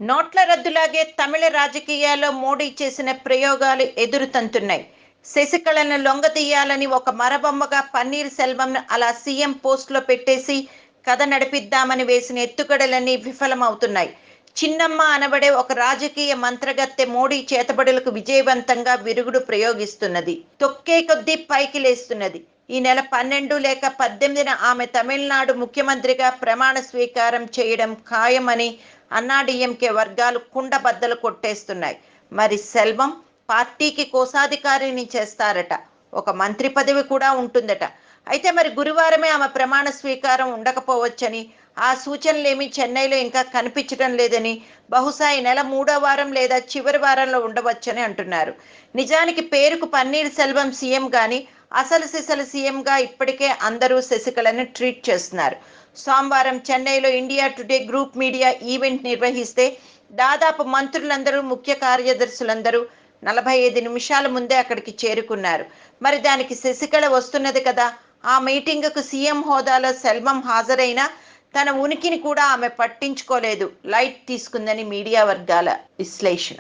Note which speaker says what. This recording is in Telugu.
Speaker 1: నోట్ల రద్దులాగే తమిళ రాజకీయాల్లో మోడీ చేసిన ప్రయోగాలు ఎదురుతంతున్నాయి. శశికళను లొంగదీయాలని ఒక మరబొమ్మగా పన్నీర్ సెల్వంను అలా సీఎం పోస్టులో పెట్టేసి కథ నడిపిద్దామని వేసిన ఎత్తుగడలన్నీ విఫలమవుతున్నాయి. చిన్నమ్మ అనబడే ఒక రాజకీయ మంత్రగత్తె మోడీ చేతబడులకు విజయవంతంగా విరుగుడు ప్రయోగిస్తున్నది. తొక్కే కొద్దీ పైకి లేస్తున్నది. ఈ నెల 12 లేక 18న ఆమె తమిళనాడు ముఖ్యమంత్రిగా ప్రమాణ స్వీకారం చేయడం ఖాయమని అన్నాడీఎంకే వర్గాలు కుండబద్దలు కొట్టేస్తున్నాయి. మరి సెల్వం పార్టీకి కోశాధికారిని చేస్తారట. ఒక మంత్రి పదవి కూడా ఉంటుందట. అయితే మరి గురువారమే ఆమె ప్రమాణ స్వీకారం ఉండకపోవచ్చని, ఆ సూచనలేమీ చెన్నైలో ఇంకా కనిపించడం లేదని, బహుశా ఈ నెల 3వ వారం లేదా చివరి వారంలో ఉండవచ్చని అంటున్నారు. నిజానికి పేరుకు పన్నీర్ సెల్వం సీఎం గాని అసలు సిసలు సీఎంగా ఇప్పటికే అందరూ శశికళని ట్రీట్ చేస్తున్నారు. సోమవారం చెన్నైలో India today group media event నిర్వహిస్తే దాదాపు మంత్రులందరూ, ముఖ్య కార్యదర్శులందరూ 45 నిమిషాల ముందే అక్కడికి చేరుకున్నారు. మరి దానికి శశికళ వస్తున్నది కదా. ఆ మీటింగుకు సీఎం హోదాలో సెల్వం హాజరైనా తన ఉనికిని కూడా ఆమె పట్టించుకోలేదు, లైట్ తీసుకుందని మీడియా వర్గాల విశ్లేషణ.